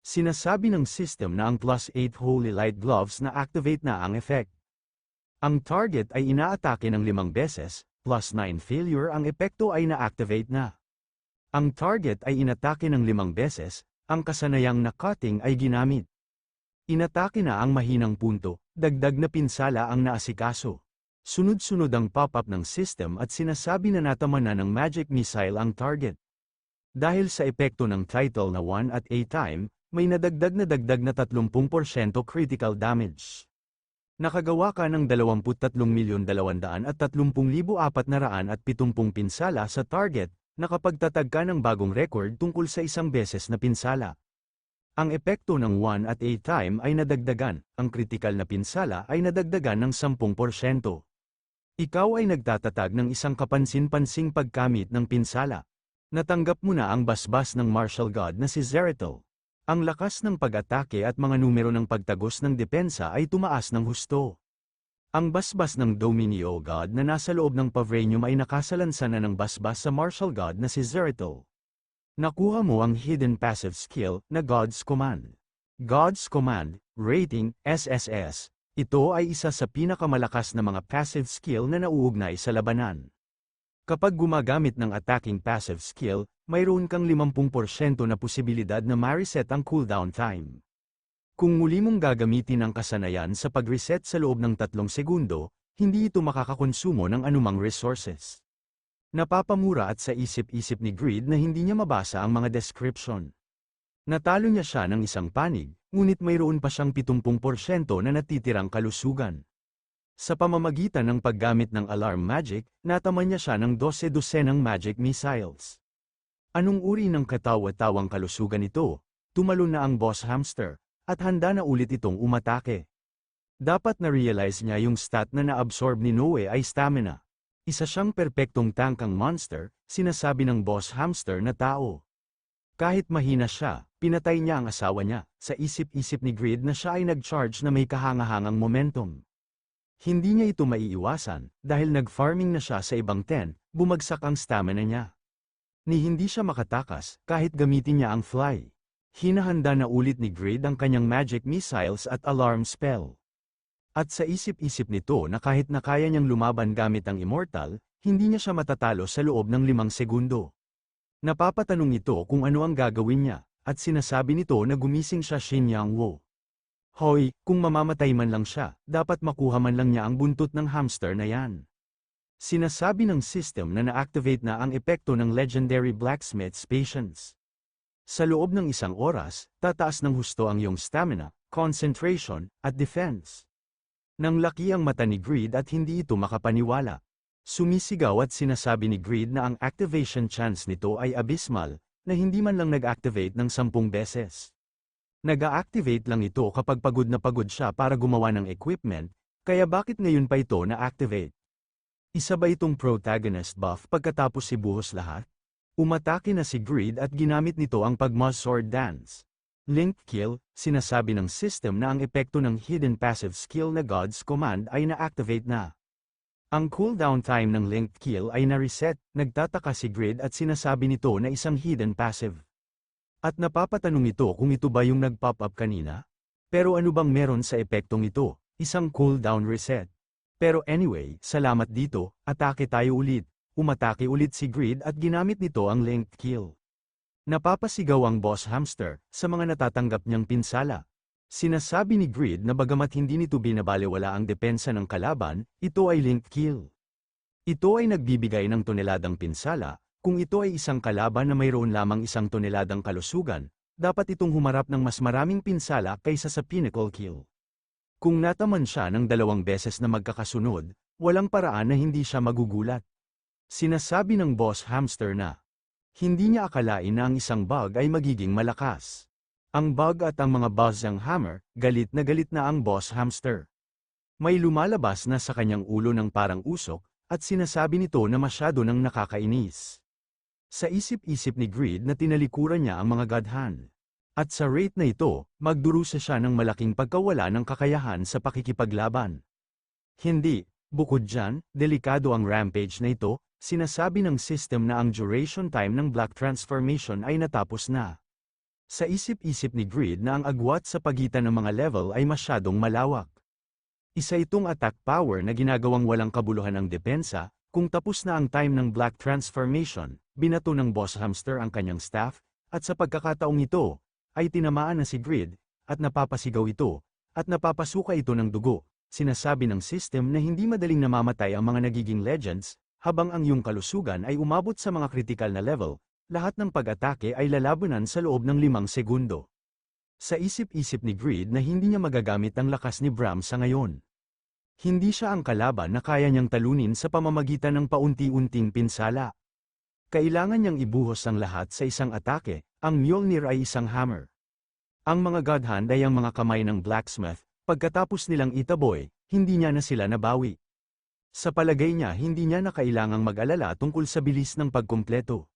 Sinasabi ng system na ang +8 Holy Light Gloves na activate na ang effect. Ang target ay inaatake ng 5 beses, +9 failure ang epekto ay na-activate na. Ang target ay inatake ng 5 beses, ang kasanayang na cutting ay ginamit. Inatake na ang mahinang punto, dagdag na pinsala ang naasikaso. Sunod-sunod ang pop-up ng system at sinasabi na natama na ng magic missile ang target. Dahil sa epekto ng title na 1 at a time, may nadagdag na 30% critical damage. Nakagawa ka ng 23,230,470 pinsala sa target, nakapagtatag ka ng bagong record tungkol sa isang beses na pinsala. Ang epekto ng 1 at a time ay nadagdagan, ang critical na pinsala ay nadagdagan ng 10%. Ikaw ay nagtatatag ng isang kapansin-pansing pagkamit ng pinsala. Natanggap mo na ang basbas ng martial god na si Zeratul. Ang lakas ng pag-atake at mga numero ng pagtagos ng depensa ay tumaas ng husto. Ang basbas ng Dominio God na nasa loob ng Pavraenium ay nakasalansan na ng basbas sa martial god na si Zeratul. Nakuha mo ang hidden passive skill na God's Command. God's Command, rating, SSS. Ito ay isa sa pinakamalakas na mga passive skill na nauugnay sa labanan. Kapag gumagamit ng attacking passive skill, mayroon kang 50% na posibilidad na ma-reset ang cooldown time. Kung muli mong gagamitin ang kasanayan sa pag-reset sa loob ng 3 segundo, hindi ito makakakonsumo ng anumang resources. Napapamura at sa isip-isip ni Greed na hindi niya mabasa ang mga description. Natalo niya siya ng isang panig, ngunit mayroon pa siyang 70% na natitirang kalusugan. Sa pamamagitan ng paggamit ng alarm magic, nataman niya siya ng 12 dosenang magic missiles. Anong uri ng katawa-tawang kalusugan ito? Tumalon na ang boss hamster, at handa na ulit itong umatake. Dapat na-realize niya yung stat na na-absorb ni Noe ay stamina. Isa siyang perpektong tangkang monster, sinasabi ng boss hamster na tao. Kahit mahina siya, pinatay niya ang asawa niya, sa isip-isip ni Greed na siya ay nag-charge na may kahangahangang momentum. Hindi niya ito maiiwasan, dahil nag-farming na siya sa ibang 10, bumagsak ang stamina niya. Ni hindi siya makatakas, kahit gamitin niya ang fly. Hinahanda na ulit ni Greed ang kanyang magic missiles at alarm spell. At sa isip-isip nito na kahit na kaya niyang lumaban gamit ang immortal, hindi niya siya matatalo sa loob ng 5 segundo. Napapatanong ito kung ano ang gagawin niya, at sinasabi nito na gumising siya Xin Yang Wo. Hoy, kung mamamatay man lang siya, dapat makuha man lang niya ang buntot ng hamster na yan. Sinasabi ng system na na-activate na ang epekto ng legendary blacksmith's patience. Sa loob ng 1 oras, tataas ng husto ang iyong stamina, concentration, at defense. Nang laki ang mata ni Greed at hindi ito makapaniwala. Sumisigaw at sinasabi ni Greed na ang activation chance nito ay abysmal, na hindi man lang nag-activate ng 10 beses. Nag-a-activate lang ito kapag pagod na pagod siya para gumawa ng equipment, kaya bakit ngayon pa ito na-activate? Isa ba itong protagonist buff pagkatapos ibuhos lahat? Umatake na si Greed at ginamit nito ang pag-Muzz Sword Dance. Linked Kill, sinasabi ng system na ang epekto ng hidden passive skill na God's Command ay na-activate na. Ang cooldown time ng Linked Kill ay na-reset, nagtataka si Greed at sinasabi nito na isang hidden passive. At napapatanong ito kung ito ba yung nag-pop up kanina? Pero ano bang meron sa epektong ito? Isang cooldown reset. Pero anyway, salamat dito, atake tayo ulit. Umatake ulit si Greed at ginamit nito ang Linked Kill. Napapasigaw ang boss hamster sa mga natatanggap niyang pinsala. Sinasabi ni Greed na bagamat hindi nito binabalewala ang depensa ng kalaban, ito ay Linked Kill. Ito ay nagbibigay ng toneladang pinsala. Kung ito ay isang kalaban na mayroon lamang 1 toneladang kalusugan, dapat itong humarap ng mas maraming pinsala kaysa sa Pinnacle Kill. Kung nataman siya ng 2 beses na magkakasunod, walang paraan na hindi siya magugulat. Sinasabi ng boss hamster na hindi niya akalain na ang isang bug ay magiging malakas. Ang bug at ang mga buzz ng hammer, galit na ang boss hamster. May lumalabas na sa kanyang ulo ng parang usok, at sinasabi nito na masyado nang nakakainis. Sa isip-isip ni Greed na tinalikuran niya ang mga godhan. At sa rate na ito, magdurusa siya ng malaking pagkawala ng kakayahan sa pakikipaglaban. Hindi, bukod dyan, delikado ang rampage na ito, sinasabi ng system na ang duration time ng Black Transformation ay natapos na. Sa isip-isip ni Grid na ang agwat sa pagitan ng mga level ay masyadong malawak. Isa itong attack power na ginagawang walang kabuluhan ang depensa. Kung tapos na ang time ng Black Transformation, binato ng Boss Hamster ang kanyang staff, at sa pagkakataong ito, ay tinamaan na si Grid, at napapasigaw ito, at napapasuka ito ng dugo. Sinasabi ng system na hindi madaling namamatay ang mga nagiging legends, habang ang iyong kalusugan ay umabot sa mga critical na level, lahat ng pag-atake ay lalabanan sa loob ng 5 segundo. Sa isip-isip ni Grid na hindi niya magagamit ang lakas ni Bram sa ngayon. Hindi siya ang kalaban na kaya niyang talunin sa pamamagitan ng paunti-unting pinsala. Kailangan niyang ibuhos ang lahat sa isang atake. Ang Mjolnir ay isang hammer. Ang mga God Hand ay ang mga kamay ng blacksmith. Pagkatapos nilang itaboy, hindi niya na sila nabawi. Sa palagay niya hindi niya na kailangang mag-alala tungkol sa bilis ng pagkumpleto.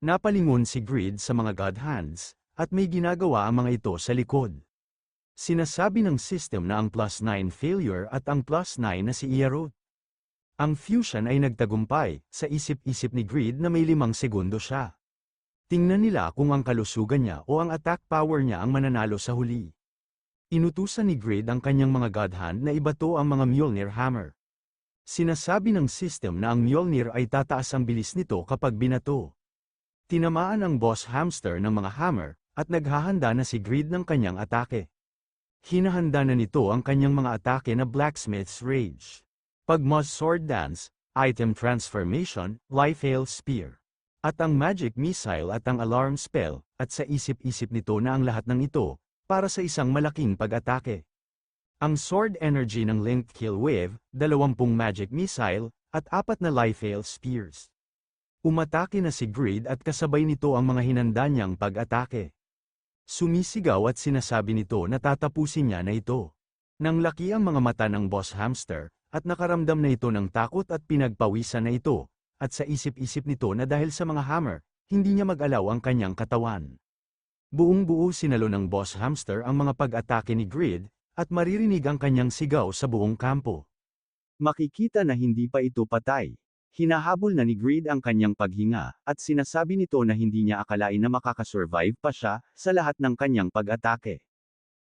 Napalingon si Grid sa mga God Hands, at may ginagawa ang mga ito sa likod. Sinasabi ng system na ang +9 failure at ang +9 na si Iarot. Ang fusion ay nagtagumpay, sa isip-isip ni Grid na may 5 segundo siya. Tingnan nila kung ang kalusugan niya o ang attack power niya ang mananalo sa huli. Inutusan ni Grid ang kanyang mga God Hand na ibato ang mga Mjolnir Hammer. Sinasabi ng system na ang Mjolnir ay tataas ang bilis nito kapag binato. Tinamaan ang Boss Hamster ng mga hammer, at naghahanda na si Grid ng kanyang atake. Hinahanda na nito ang kanyang mga atake na Blacksmith's Rage, Pugmaw's Sword Dance, Item Transformation, Life-Hail Spear, at ang Magic Missile at ang Alarm Spell, at sa isip-isip nito na ang lahat ng ito, para sa isang malaking pag-atake. Ang Sword Energy ng Linked Kill Wave, 20 Magic Missile, at 4 na Life-Hail Spears. Umatake na si Grid at kasabay nito ang mga hinanda niyang pag-atake. Sumisigaw at sinasabi nito na tatapusin niya na ito. Nang laki ang mga mata ng Boss Hamster, at nakaramdam na ito ng takot at pinagpawisan na ito, at sa isip-isip nito na dahil sa mga hammer, hindi niya mag-alaw ang kanyang katawan. Buong-buo sinalo ng Boss Hamster ang mga pag-atake ni Grid, at maririnig ang kanyang sigaw sa buong kampo. Makikita na hindi pa ito patay. Hinahabol na ni Grid ang kanyang paghinga, at sinasabi nito na hindi niya akalain na makakasurvive pa siya, sa lahat ng kanyang pag-atake.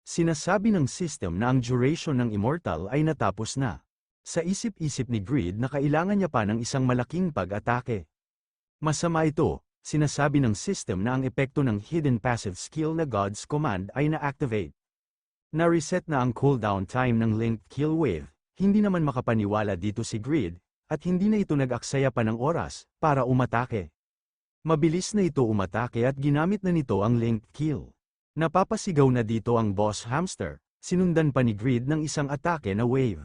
Sinasabi ng system na ang duration ng Immortal ay natapos na. Sa isip-isip ni Grid na kailangan niya pa ng isang malaking pag-atake. Masama ito, sinasabi ng system na ang epekto ng hidden passive skill na God's Command ay na-activate. Na-reset na ang cooldown time ng Linked Kill Wave, hindi naman makapaniwala dito si Grid, at hindi na ito nag-aksaya pa ng oras, para umatake. Mabilis na ito umatake at ginamit na nito ang Linked Kill. Napapasigaw na dito ang Boss Hamster, sinundan pa ni Grid ng isang atake na wave.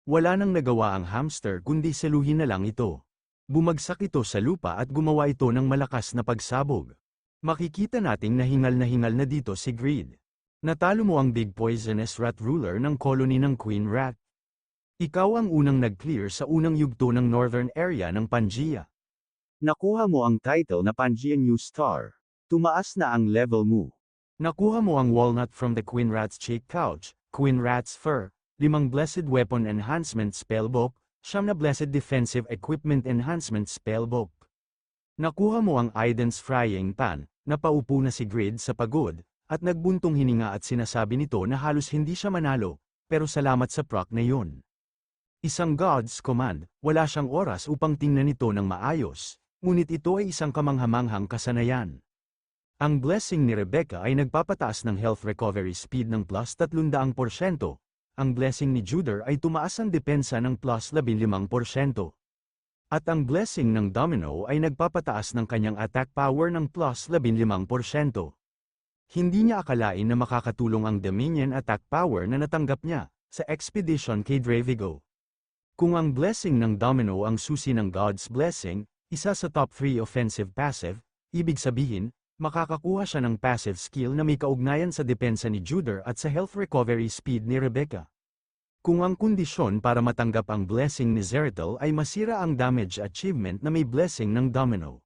Wala nang nagawa ang hamster kundi saluhin na lang ito. Bumagsak ito sa lupa at gumawa ito ng malakas na pagsabog. Makikita nating nahingal na dito si Grid. Natalo mo ang Big Poisonous Rat Ruler ng colony ng Queen Rat. Ikaw ang unang nag-clear sa unang yugto ng northern area ng Pangaea. Nakuha mo ang title na Pangaea New Star. Tumaas na ang level mo. Nakuha mo ang walnut from the Queen Rat's Cheek Couch, Queen Rat's Fur, 5 Blessed Weapon Enhancement Spellbook, 9 na Blessed Defensive Equipment Enhancement Spellbook. Nakuha mo ang Aiden's Frying Pan, napaupo na si Grid sa pagod, at nagbuntong hininga at sinasabi nito na halos hindi siya manalo, pero salamat sa proc na yun. Isang God's Command, wala siyang oras upang tingnan ito ng maayos, ngunit ito ay isang kamanghamanghang kasanayan. Ang blessing ni Rebecca ay nagpapataas ng health recovery speed ng plus 300%, ang blessing ni Juder ay tumaas ang depensa ng plus 15%. At ang blessing ng Domino ay nagpapataas ng kanyang attack power ng plus 15%. Hindi niya akalain na makakatulong ang Dominion attack power na natanggap niya sa expedition kay Dravigo. Kung ang blessing ng Domino ang susi ng God's Blessing, isa sa top 3 offensive passive, ibig sabihin, makakakuha siya ng passive skill na may kaugnayan sa depensa ni Juder at sa health recovery speed ni Rebecca. Kung ang kondisyon para matanggap ang blessing ni Zeratul ay masira ang damage achievement na may blessing ng Domino.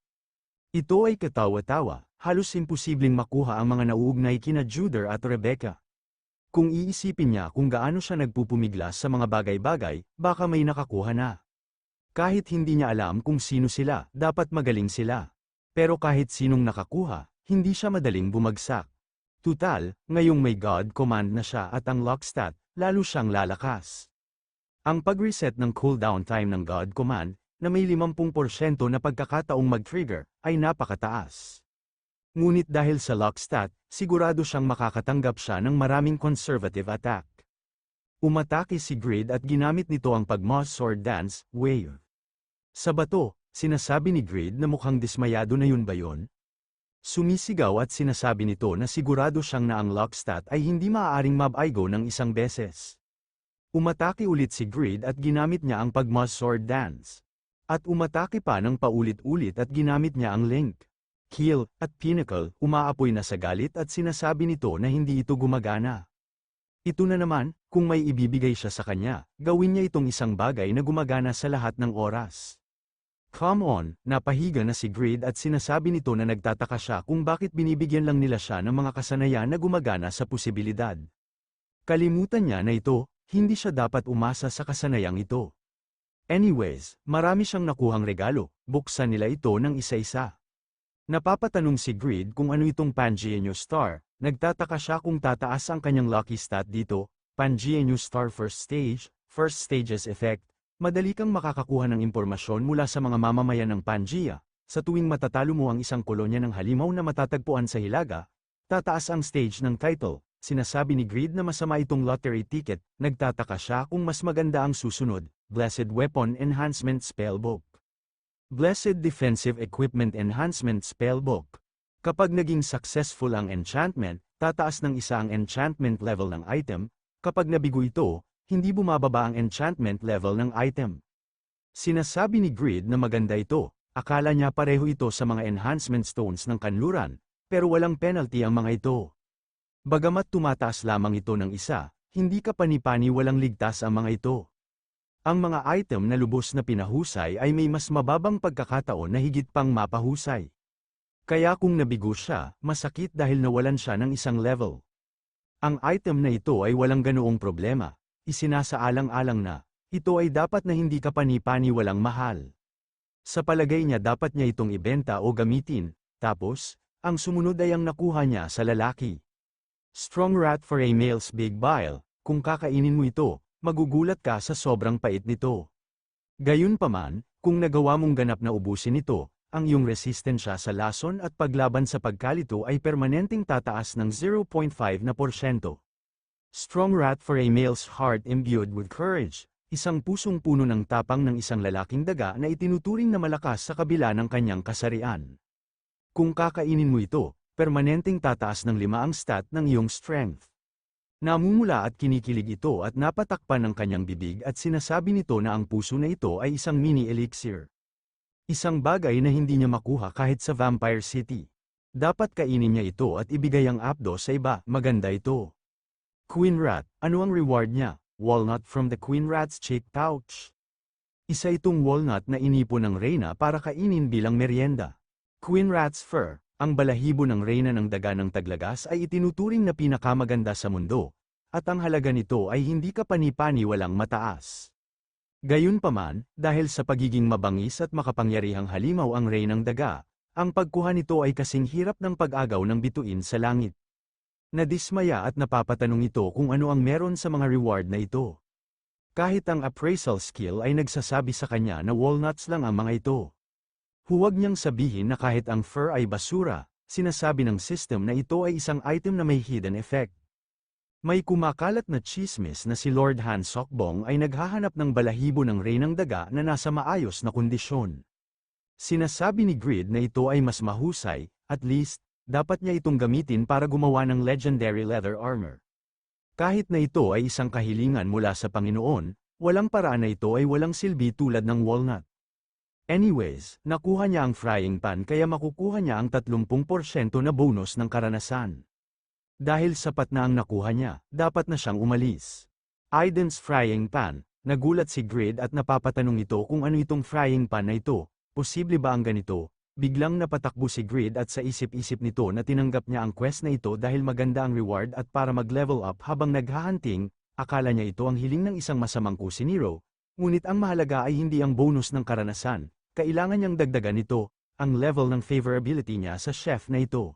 Ito ay katawa-tawa, halos imposibleng makuha ang mga nauugnay kina Juder at Rebecca. Kung iisipin niya kung gaano siya nagpupumiglas sa mga bagay-bagay, baka may nakakuha na. Kahit hindi niya alam kung sino sila, dapat magaling sila. Pero kahit sinong nakakuha, hindi siya madaling bumagsak. Tutal, ngayong may God command na siya at ang lock stat, lalo siyang lalakas. Ang pag-reset ng cooldown time ng God command, na may 50% na pagkakataong mag-trigger, ay napakataas. Ngunit dahil sa lock stat, sigurado siyang makakatanggap siya ng maraming conservative attack. Umatake si Grid at ginamit nito ang Pagma's Sword Dance, Wave. Sa bato, sinasabi ni Grid na mukhang dismayado na yun ba yun? Sumisigaw at sinasabi nito na sigurado siyang na ang lock stat ay hindi maaaring mab-aigo ng isang beses. Umatake ulit si Grid at ginamit niya ang Pagma's Sword Dance. At umatake pa ng paulit-ulit at ginamit niya ang Link, Kill, at Pinnacle, umaapoy na sa galit at sinasabi nito na hindi ito gumagana. Ito na naman, kung may ibibigay siya sa kanya, gawin niya itong isang bagay na gumagana sa lahat ng oras. Come on, napahiga na si Grid at sinasabi nito na nagtataka siya kung bakit binibigyan lang nila siya ng mga kasanayan na gumagana sa posibilidad. Kalimutan niya na ito, hindi siya dapat umasa sa kasanayang ito. Anyways, marami siyang nakuhang regalo, buksan nila ito ng isa-isa. Napapatanong si Grid kung ano itong Pangenio Star, nagtataka siya kung tataas ang kanyang lucky stat dito, Pangenio Star First Stages Effect, madali kang makakakuha ng impormasyon mula sa mga mamamayan ng Pangea, sa tuwing matatalo mo ang isang kolonya ng halimaw na matatagpuan sa Hilaga, tataas ang stage ng title. Sinasabi ni Grid na masama itong lottery ticket, nagtataka siya kung mas maganda ang susunod, Blessed Weapon Enhancement Spellbook. Blessed Defensive Equipment Enhancement Spellbook. Kapag naging successful ang enchantment, tataas ng isa ang enchantment level ng item, kapag nabigo ito, hindi bumababa ang enchantment level ng item. Sinasabi ni Grid na maganda ito, akala niya pareho ito sa mga enhancement stones ng kanluran, pero walang penalty ang mga ito. Bagamat tumataas lamang ito ng isa, hindi ka panipani walang ligtas ang mga ito. Ang mga item na lubos na pinahusay ay may mas mababang pagkakataon na higit pang mapahusay. Kaya kung nabigo siya, masakit dahil nawalan siya ng isang level. Ang item na ito ay walang ganoong problema, isinasaalang-alang na, ito ay dapat na hindi ka panipani walang mahal. Sa palagay niya dapat niya itong ibenta o gamitin, tapos, ang sumunod ay ang nakuha niya sa lalaki. Strong Rat for a Male's Big Bile, kung kakainin mo ito, magugulat ka sa sobrang pait nito. Gayunpaman, kung nagawa mong ganap na ubusin ito, ang iyong resistensya sa lason at paglaban sa pagkalito ay permanenteng tataas ng 0.5%. Strong Rat for a Male's Heart Imbued with Courage, isang pusong puno ng tapang ng isang lalaking daga na itinuturing na malakas sa kabila ng kanyang kasarian. Kung kakainin mo ito, permanenteng tataas ng 5 ang stat ng iyong strength. Namumula at kinikilig ito at napatakpan ng kanyang bibig at sinasabi nito na ang puso na ito ay isang mini elixir. Isang bagay na hindi niya makuha kahit sa Vampire City. Dapat kainin niya ito at ibigay ang apdo sa iba, maganda ito. Queen Rat, ano ang reward niya? Walnut from the Queen Rat's cheek pouch. Isa itong walnut na inipon ng reyna para kainin bilang merienda. Queen Rat's fur. Ang balahibo ng reyna ng daga ng Taglagas ay itinuturing na pinakamaganda sa mundo, at ang halaga nito ay hindi kapani-pani walang mataas. Gayunpaman, dahil sa pagiging mabangis at makapangyarihang halimaw ang reynang daga, ang pagkuha nito ay kasing hirap ng pag-agaw ng bituin sa langit. Nadismaya at napapatanong ito kung ano ang meron sa mga reward na ito. Kahit ang appraisal skill ay nagsasabi sa kanya na walnuts lang ang mga ito. Huwag niyang sabihin na kahit ang fur ay basura, sinasabi ng system na ito ay isang item na may hidden effect. May kumakalat na chismis na si Lord Han Sokbong ay naghahanap ng balahibo ng reynang daga na nasa maayos na kondisyon. Sinasabi ni Grid na ito ay mas mahusay, at least, dapat niya itong gamitin para gumawa ng legendary leather armor. Kahit na ito ay isang kahilingan mula sa Panginoon, walang paraan na ito ay walang silbi tulad ng walnut. Anyways, nakuha niya ang frying pan kaya makukuha niya ang 30% na bonus ng karanasan. Dahil sapat na ang nakuha niya, dapat na siyang umalis. Aiden's frying pan, nagulat si Grid at napapatanong ito kung ano itong frying pan na ito, posible ba ang ganito? Biglang napatakbo si Grid at sa isip-isip nito na tinanggap niya ang quest na ito dahil maganda ang reward at para mag-level up habang naghahunting, akala niya ito ang hiling ng isang masamang kusinero, ngunit ang mahalaga ay hindi ang bonus ng karanasan. Kailangan niyang dagdagan nito, ang level ng favorability niya sa chef na ito.